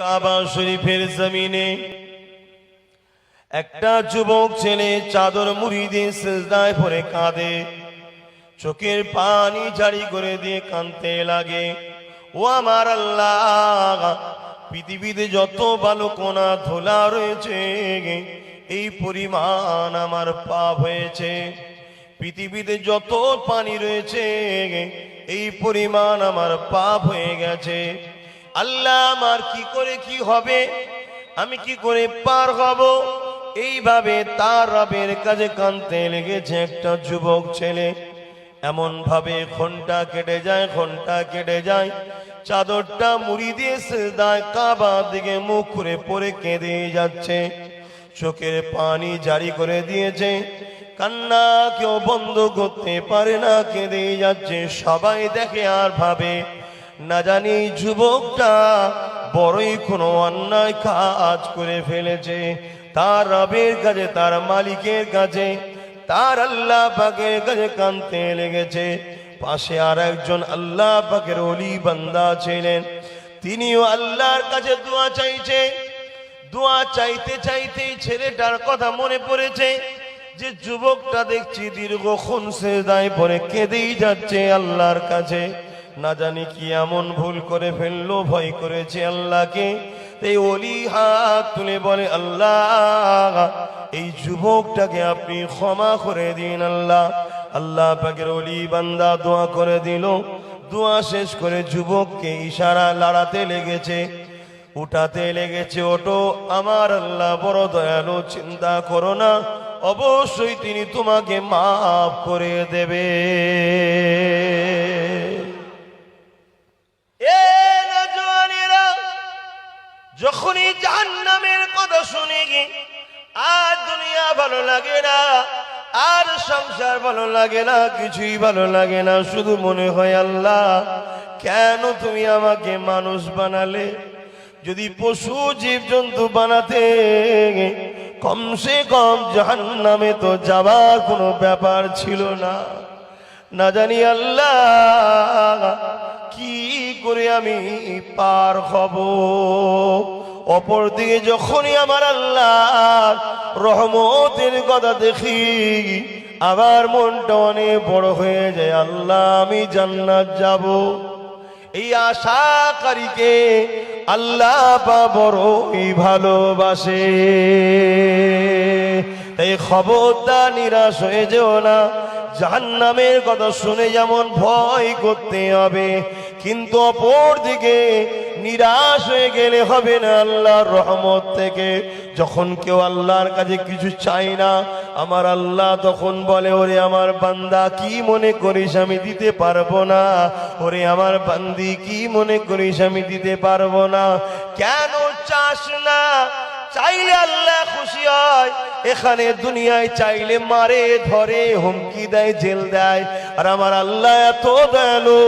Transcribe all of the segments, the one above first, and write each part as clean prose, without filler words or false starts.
কাবা শরীফের জমিনে একটা যুবক ছেলে চাদর মুড়ি দিয়ে সিজদায় পড়ে কাঁদে, চোখের পানি জারি করে দিয়ে কাঁদতে লাগে। ও আমার আল্লাহ, পৃথিবীতে যত বালুকণা ধুলা রয়েছে এই পরিমাণ আমার পাপ হয়েছে। পৃথিবীতে যত পানি রয়েছে এই পরিমাণ আমার পাপ হয়ে গেছে। আল্লাহ, আমার কি করে কি হবে, আমি কি করে পার হব? এইভাবে তার রবের কাছে কাঁদতে লেগেছে একটা যুবক ছেলে। এমন ভাবে ঘন্টা কেটে যায়, ঘন্টা কেটে যায়, চাদরটা মুড়ি দিয়ে সিজদায় কাবা দিকে মুখ করে পড়ে কেঁদে যাচ্ছে। চোখের পানি জারি করে দিয়েছে, কান্না কেউ বন্ধ করতে পারে না, কেঁদে যাচ্ছে। সবাই দেখে আর ভাবে, না জানি যুবকটা বড়ই কোনো অন্যায় কাজ করে ফেলেছে। তার রবের কাছে, তার মালিকের কাছে, তার আল্লাহ পাকের কাছে কাঁদতে লেগেছে। পাশে আর একজন আল্লাহ পাকের ওলি বান্দা ছিলেন, তিনিও আল্লাহর কাছে দোয়া চাইছে। দোয়া চাইতে চাইতেই ছেলেটার কথা মনে পড়েছে যে যুবকটা দেখছি দীর্ঘক্ষণ সিজদায় পড়ে কেঁদেই যাচ্ছে আল্লাহর কাছে। না জানি কি এমন ভুল করে ফেললো, ভয় করেছে আল্লাহকে। এই ওলি হাত তুলে বলে, আল্লাহ, এই যুবকটাকে আপনি ক্ষমা করে দিন আল্লাহ। আল্লাহ পাকের ওলি বান্দা দোয়া করে দিল। দোয়া শেষ করে যুবককে ইশারা লাড়াতে লেগেছে, উঠাতে লেগেছে। ওটো আমার আল্লাহ বড় দয়ালু, চিন্তা করো না, অবশ্যই তিনি তোমাকে মাফ করে দেবে। যখনই জাহান্নামের কথা শুনে গে আর দুনিয়া ভালো লাগে না, আর সংসার ভালো লাগে না, কিছুই ভালো লাগে না। শুধু মনে হয়, আল্লাহ, কেন তুমি আমাকে মানুষ বানালে? যদি পশু জীবজন্তু বানাতে কমসে কম জাহান্নামে তো যাবার কোনো ব্যাপার ছিল না। না জানি আল্লাহ কি করে আমি পার হব। অপরদিকে যখনই আমার আল্লাহ রহমতের কথা দেখি, আবার মনটা অনেক বড় হয়ে যায়। আল্লাহ, আমি জান্নাত যাব। এই আশাকারীকে আল্লাহ বড়ই ভালোবাসে। তাই খবরদার নিরাশ হয়ে যেও না। জাহান্নামের কথা শুনে যেমন ভয় করতে হবে, কিন্তু অপর দিকে নিরাশ হয়ে গেলে হবে না আল্লাহর রহমত থেকে। যখন কেউ আল্লাহর কাছে কিছু চায় না, আমার আল্লাহ তখন বলে, ওরে আমার বান্দা, কি মনে করিস আমি দিতে পারবো না? ওরে আমার বান্দি, কি মনে করিস আমি দিতে পারবো না? কেন চাস না? চাইলে আল্লাহ খুশি হয়। এখানে দুনিয়ায় চাইলে মারে, ধরে, হুমকি দেয়, জেল দেয়। আর আমার আল্লাহ এত দয়ালু,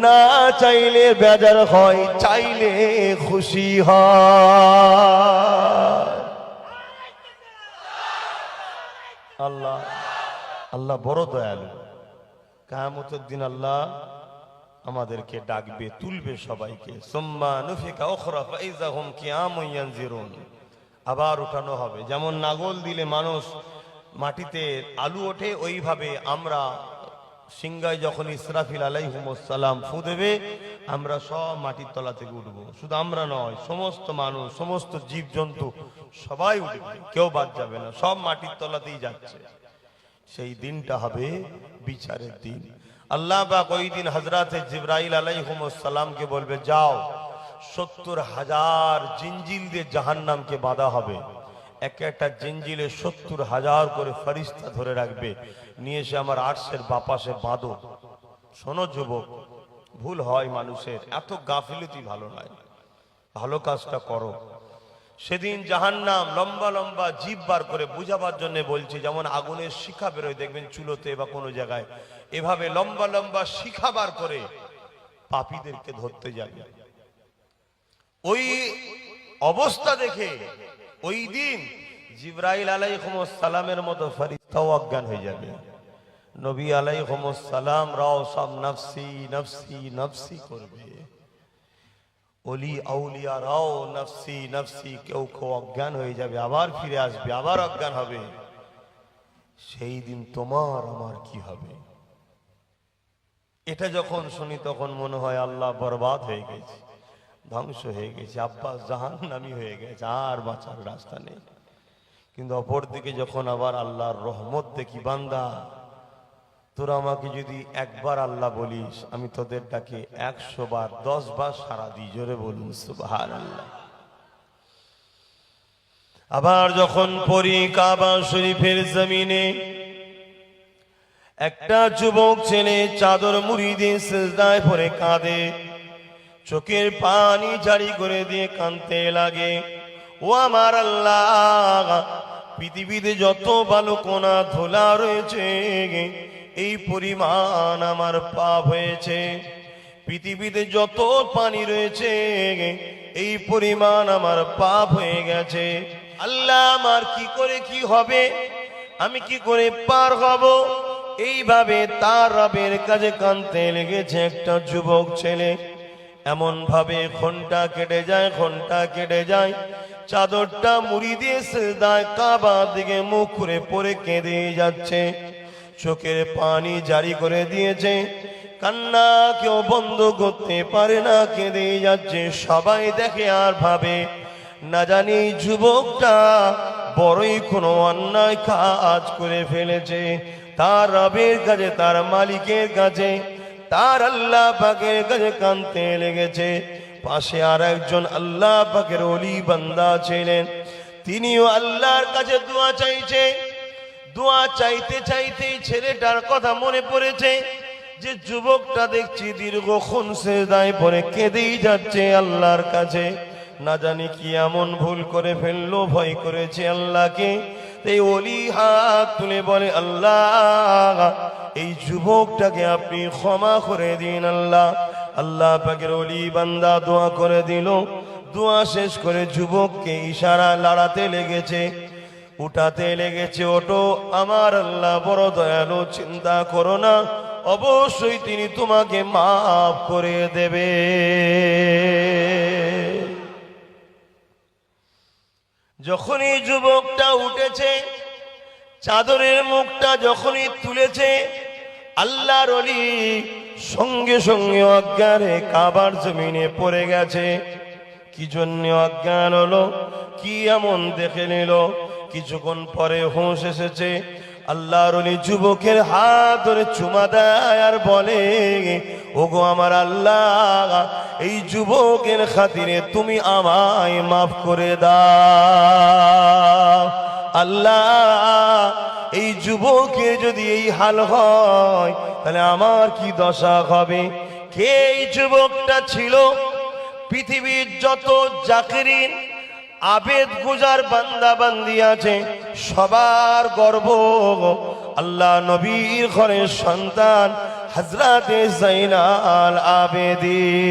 না চাইলে বেজার হয়, চাইলে খুশি হয়। আল্লাহ আল্লাহ বড় দয়ালু। কিয়ামতের দিন আল্লাহ আমাদেরকে ডাকবে, তুলবে সবাইকে। সুম্মা নুফিকা উখরা ফাইযা হুম কিয়ামুন ইয়ানজিরুন। আবার উঠানো হবে। যেমন নাগল দিলে মানুষ মাটিতে আলু ওঠে, ওইভাবে আমরা সিংহায় যখন ইসরাফিল আলাইহিস সালাম ফু দেবে, আমরা সব মাটির তলা থেকে উঠবো। শুধু আমরা নয়, সমস্ত মানুষ, সমস্ত জীবজন্তু সবাই উঠবে, কেউ বাদ যাবে না, সব মাটির তলাতেই যাচ্ছে। সেই দিনটা হবে বিচারের দিন। আল্লাহ পাক ওই দিন হযরত জিবরাইল আলাইহিস সালামকে বলবে, যাও ৭০,০০০ জিঞ্জিল দিয়ে জাহান্নামকে বাঁধা হবে। এক একটা জিঞ্জিলে ৭০,০০০ করে ফেরেশতা ধরে রাখবে, নিয়ে এসে আমার আরশের বাপাশে বাঁধো। শোনো যুবক, ভুল হয় মানুষের, এত গাফিলতি ভালো নয়, ভালো কাজটা করো। সেদিন জাহান্নাম লম্বা লম্বা জিভ বার করে, বুঝাবার জন্য বলছি, যেমন আগুনের শিখা বেরোয় দেখবেন চুলোতে বা কোনো জায়গায়, এভাবে লম্বা লম্বা শিখা বার করে পাপীদেরকে ধরতে যাবে। ওই অবস্থা দেখে ওই দিন জিবরাইল আলাইহিস সালামের মতো ফেরেশতাও অজ্ঞান হয়ে যাবে। নবী আলাইহিস সালাম রাও সব নফসি নফসি নফসি করবে। ওলি আউলিয়ারাও নফসি নফসি, কেউ কেউ অজ্ঞান হয়ে যাবে, আবার ফিরে আসবে, আবার অজ্ঞান হবে। সেই দিন তোমার আমার কি হবে? এটা যখন শুনি তখন মনে হয় আল্লাহ বরবাদ হয়ে গেছে, ধ্বংস হয়ে গেছে, আব্বাস জাহান্নামী হয়ে গেছে, আর বাঁচার রাস্তা নেই। কিন্তু অপরদিকে যখন আবার আল্লাহর রহমত দেখি, বান্দা তোরা আমাকে যদি একবার আল্লাহ বলিস, আমি তোদের ডাকে 100 বার 10 বার সারা দিই। জোরে বলুন সুবহানাল্লাহ। আবার যখন পড়ি কাবা শরীফের জমিনে একটা যুবক ছেলে চাদর মুড়ি দিয়ে সিজদায় পড়ে কাঁদে, চোখের পানি জারি করে দিয়ে কাঁদতে লাগে। ও আমার আল্লাহ, পৃথিবীতে যত বালুকণা ধুলা রয়েছে এই পরিমাণ আমার পাপ হয়েছে। পৃথিবীতে যত পানি রয়েছে এই পরিমাণ আমার পাপ হয়ে গেছে। আল্লাহ, আমার কি করে কি হবে, আমি কি করে পার হব? এইভাবে তার রবের কাছে কাঁদতে লেগেছে একটা যুবক ছেলে। এমন ভাবে ঘন্টা কেটে যায়, ঘন্টা কেটে যায়, চাদরটা মুড়ি দিয়ে সিজদায় কাবা দিকে মুখ করে পড়ে কেঁদে যাচ্ছে। চোখের পানি জারি করে দিয়েছে, কান্না কেউ বন্ধ করতে পারে না, কেঁদে যাচ্ছে। সবাই দেখে আর ভাবে না জানি যুবকটা বড়ই কোনো অন্যায় কাজ করে ফেলেছে। তার রবের কাছে, তার মালিকের কাছে, তার আল্লাহ পাকের কাছে কাঁদতে লেগেছে। পাশে আর একজন আল্লাহ পাকের ওলি বান্দা ছিলেন, তিনিও আল্লাহর কাছে দোয়া চাইছে। দোয়া চাইতে চাইতেই ছেলেটার কথা মনে পড়েছে যে যুবকটা দেখছি দীর্ঘক্ষণ সিজদায় পড়ে কেঁদেই যাচ্ছে আল্লাহর কাছে। না জানি কি এমন ভুল করে ফেললো, ভয় করেছে আল্লাহকে। এই ওলি হাত তুলে বলে, আল্লাহ, এই যুবকটাকে আপনি ক্ষমা করে দিন আল্লাহ। আল্লাহ পাকের ওলি বান্দা দোয়া করে দিল। দোয়া শেষ করে যুবককে ইশারা লাড়াতে লেগেছে, উঠাতে লেগেছে। ওঠো, আমার আল্লাহ বড় দয়ালু, চিন্তা করো না, অবশ্যই তিনি তোমাকে মাফ করে দেবে। যখনই যুবকটা উঠেছে, চাদরের মুখটা যখনই তুলেছে, আল্লাহর ওলি সঙ্গে সঙ্গে অজ্ঞানে কাবার জমিনে পড়ে গেছে। কি জন্য অজ্ঞান হলো, কি এমন দেখে নিল? কিছুক্ষণ পরে হুঁশ এসেছে। আল্লাহর ওলি যুবকের হাত ধরে চুমা দেয় আর বলে, ওগো আমার আল্লাহ, এই যুবকের খাতিরে তুমি আমায় মাফ করে দাও। আল্লাহ, এই যুবকের যদি এই হাল হয় তাহলে আমার কি দশা হবে? কে এই যুবকটা ছিল? পৃথিবীর যত জাকিরিন আবেদ গুজার বান্দা বান্দি আছে সবার গর্ব আল্লাহ নবীর ঘরের সন্তান হযরতে যায়নাল আবেদিন।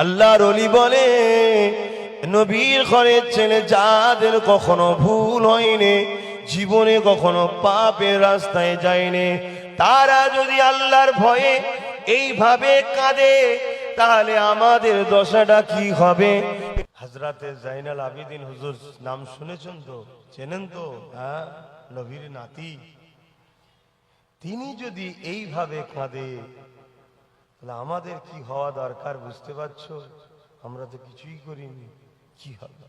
আল্লাহর ওলি বলে, নবীর ঘরের ছেলে যাদের কখনো ভুল হয়নি, জীবনে কখনো পাপের রাস্তায় যায়নি, তারা যদি আল্লাহর ভয়ে এইভাবে কাঁদে তাহলে আমাদের দশাটা কি হবে? হযরতে যায়নাল আবেদিন হুজুর নাম শুনেছেন তো, চেনেন তো? হ্যাঁ, নবীর নাতি। তিনি যদি এইভাবে কাঁদে তাহলে আমাদের কি হওয়া দরকার বুঝতে পারছো? আমরা তো কিছুই করিনি, কি হবে?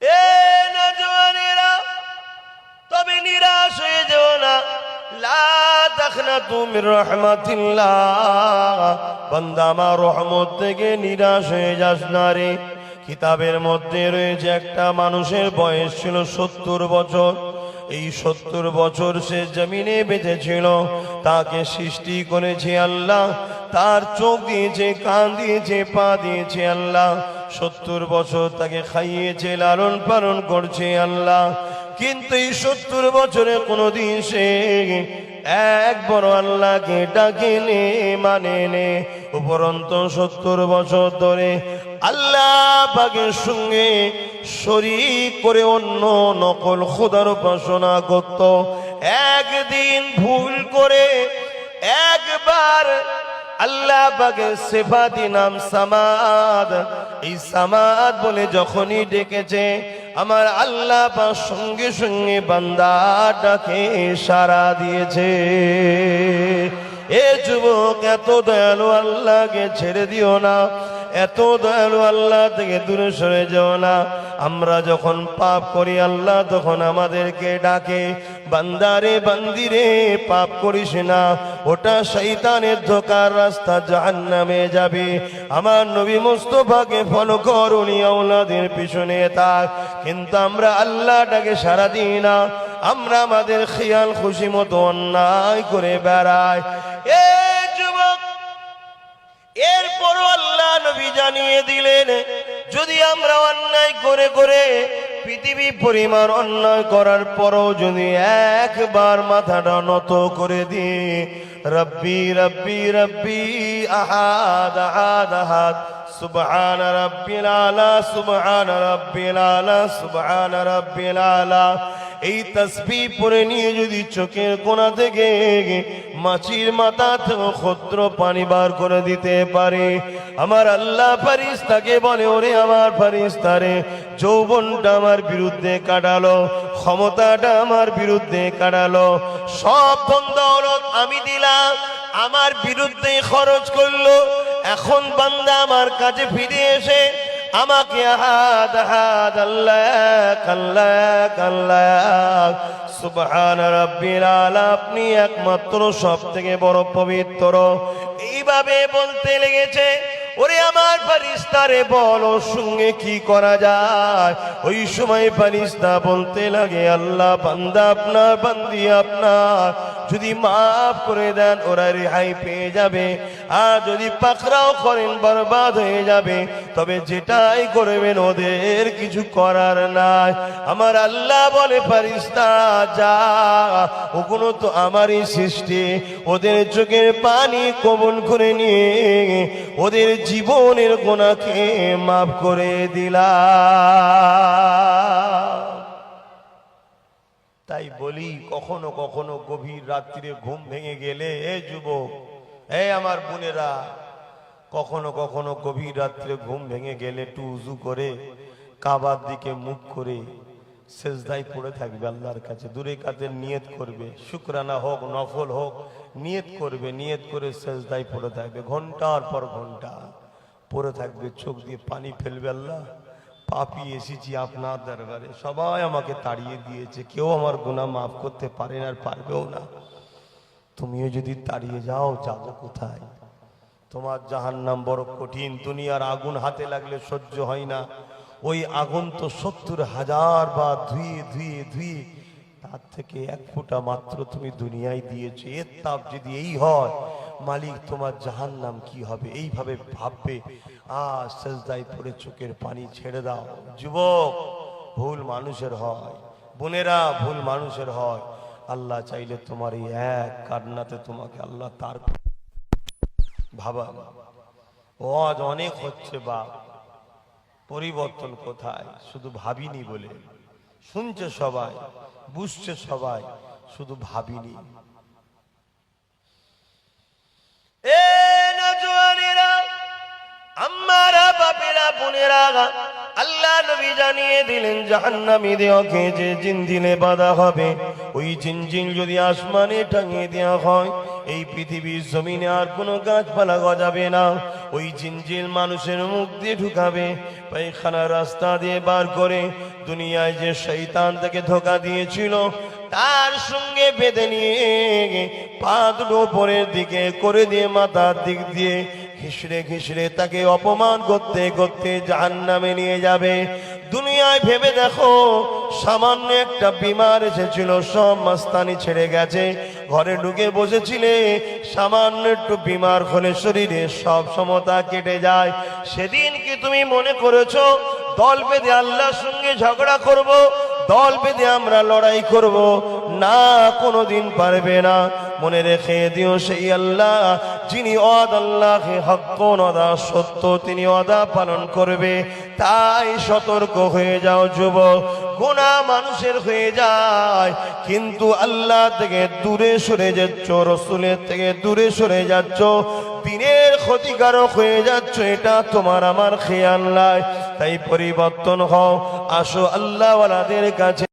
এ নওজওয়ানেরা, তবে নিরাশ হয়ে যেও না। লা তাখনাতু মির রাহমাতিল্লাহ, বান্দা আমার রহমত থেকে নিরাশ হয়ে যাস না রে। কিতাবের মধ্যে রয়েছে একটা মানুষের বয়স ছিল 70 বছর। এই 70 বছর সে জমিনে বেঁচে ছিল, তাকে সৃষ্টি করেছে আল্লাহ, তার চোখ দিয়েছে, কান দিয়েছে, পা দিয়েছে আল্লাহ। 70 বছর তাকে খাইয়েছে, লালন পালন করছে আল্লাহ। কিন্তু এই 70 বছরে কোনোদিন সে একবার আল্লাহকে ডাকেনে, মানে নে। উপরন্ত 70 বছর ধরে আল্লাহ পাকের সঙ্গে শরীক করে অন্য নকল খোদার উপাসনা করত। একদিন ভুল করে একবার আল্লাহ পাকের সিফাতি নাম সামাদ, এই সামাদ বলে যখনই ডেকেছে আমার আল্লাহ পাক সঙ্গে সঙ্গে বান্দার ডাকে সাড়া দিয়েছে। এ যুবক, এত দয়ালু আল্লাহকে ছেড়ে দিও না, এত দয়ালু আল্লাহ থেকে দূরে সরে যাও না। আমরা যখন পাপ করি আল্লাহ তখন আমাদেরকে ডাকে, বান্দারে বান্দিরে পাপ করিস না, ওটা শয়তানের ধোঁকার রাস্তা, জাহান্নামে যাবে। আমার নবী মুস্তাফাকে ফলো কর, ওলিয়া আওলাদের পিছনে থাক। কিন্তু আমরা আল্লাহটাকে সারা দিই না, আমরা আমাদের খেয়াল খুশি মতো অন্যায় করে বেড়াই। এ যুবক, এরপরও আল্লাহ নবী জানিয়ে দিলেন, যদি আমরা অন্যায় করে করে পৃথিবী পরিমাণ অন্যায় করার পরও যদি একবার মাথাটা নত করে দিই, রব্বি রব্বি রব্বি আহাদ আহাদ আহাদ, সুবহান রাব্বিল আলা সুবহান রাব্বিল আলা সুবহান রাব্বিল আলা, এই তাসবিহ পড়ে নিয়ে যদি চোখের কোণা থেকে মাছির মাথা থেকে ক্ষুদ্র পানি বার করে দিতে পারে, আমার আল্লাহ ফেরেশতাকে বলে, ওরে আমার ফেরেশতারে, যৌবনটা আমার বিরুদ্ধে কাটালো, ক্ষমতাটা আমার বিরুদ্ধে কাটালো, সব ধন দৌলত আমি দিলাম, আমার বিরুদ্ধে খরচ করলো, এখন বান্দা আমার কাছে ফিরে এসে আমাকে আহাদ আহাদ আল্লাহ আল্লাহ আল্লাহ সুবহান রাব্বিল আলা, আপনি একমাত্র সব থেকে বড় পবিত্র, এইভাবে বলতে লেগেছে। ওরে আমার ফেরেশতারে বল, ওর সঙ্গে কি করা যায়? ওই সময় ফেরেশতা বলতে লাগে, আল্লাহ বান্দা আপনার, বান্দি আপনার যদি মাফ করে দেন ওরা রেহাই পেয়ে যাবে, আর যদি পাকড়াও করেন বরবাদ হয়ে যাবে। তবে যেটাই করবেন ওদের কিছু করার নাই। আমার আল্লাহ বলে, ফেরেশতা যা, ওগুলো তো আমারই সৃষ্টি, ওদের চোখের পানি কবুল করে নিয়ে ওদের জীবনের গুনাহকে মাফ করে দিলাম। তাই বলি, কখনো কখনো গভীর রাত্রিরে ঘুম ভেঙে গেলে, এ যুবক, এ আমার বোনেরা, কখনো কখনো গভীর রাত্রে ঘুম ভেঙে গেলে একটু উজু করে কাবার দিকে মুখ করে সেজদায় পড়ে থাকবে আল্লাহর কাছে, দূরে কাদের নিয়ত করবে, শুকরানা হোক নফল হোক, নিয়ত করবে, নিয়ত করে সেজদায় পড়ে থাকবে, ঘন্টার পর ঘন্টা পড়ে থাকবে, চোখ দিয়ে পানি ফেলবে, আল্লাহ পাপী এসেছি আপনার দরবারে, সবাই আমাকে তাড়িয়ে দিয়েছে, কেউ আমার গুনাহ মাফ করতে পারে না, আর পারবেও না, তুমিও যদি তাড়িয়ে যাও, যাবো কোথায়? তোমার জাহান্নাম বড় কঠিন, দুনিয়ার আগুন হাতে লাগলে সহ্য হয় না, ওই আগুন তো ৭০,০০০ বার ধুয়ে ধুয়ে ধুয়ে, তার থেকে এক ফোঁটা মাত্র তুমি দুনিয়ায় দিয়েছো, এর তাপ যদি এই হয়, মালিক তোমার জাহান্নাম কি হবে? এইভাবে ভাববে, সেজদায় পড়ে চোখের পানি ছেড়ে দাও। যুবক, ভুল মানুষের হয়, বোনেরা ভুল মানুষের হয়, আল্লাহ চাইলে তোমার এই এক কান্নাতে তোমাকে আল্লাহ তার ভাবা। ওয়াজ অনেক হচ্ছে বাপ, পরিবর্তন কোথায়? শুধু ভাবিনি বলে, শুনছে সবাই, বুঝছে সবাই, শুধু ভাবিনি। এ নজওয়ানেরা, আম্মারা, বাপেরা, বোনেরা, আল্লাহ নবী জানিয়ে দিলেন, জাহান্নামীদেরকে যে জিনজিলে বাঁধা হবে, ওই জিনজিল যদি আসমানে টাঙিয়ে দেওয়া হয়, এই পৃথিবীর জমিনে আর কোনো গাছপালা গজাবে না, ওই জিনজিল মানুষের মুখ দিয়ে ঢুকাবে, পায়খানার রাস্তা দিয়ে বার করে দুনিয়ায় যে শয়তান তাকে ধোঁকা দিয়েছিল তার সঙ্গে বেঁধে নিয়ে পা দুটো উপরের দিকে করে দিয়ে মাথার দিক দিয়ে ঘিসড়ে ঘিসড়ে তাকে অপমান করতে করতে জাহান্নামে নিয়ে যাবে। দুনিয়ায় ভেবে দেখো, সামান্য একটা বিমার এসেছিল, সব মাস্তানি ছেড়ে গেছে, ঘরে ঢুকে বসেছিলে, সামান্য একটু বিমার হলে শরীরে সব সমতা কেটে যায়। সেদিন কি তুমি মনে করেছো দল বেঁধে আল্লাহর সঙ্গে ঝগড়া করব, দল বেঁধে আমরা লড়াই করব? না, কোনোদিন পারবে না। মনে রেখে দিও, সেই আল্লাহ যিনি ওয়াদ আল্লাহে হাক্কুন ওয়াদা সত্য, তিনি ওয়াদা পালন করবে। তাই সতর্ক হয়ে যাও যুবক। গুনাহ মানুষের হয়ে যায়, কিন্তু আল্লাহ থেকে দূরে সরে যাচ্ছ, রসুলের থেকে দূরে সরে যাচ্ছ, দিনের ক্ষতিকারক হয়ে যাচ্ছ, এটা তোমার আমার খেয়াল নাই। তাই পরিবর্তন হও, আসো আল্লাহওয়ালাদের কাছে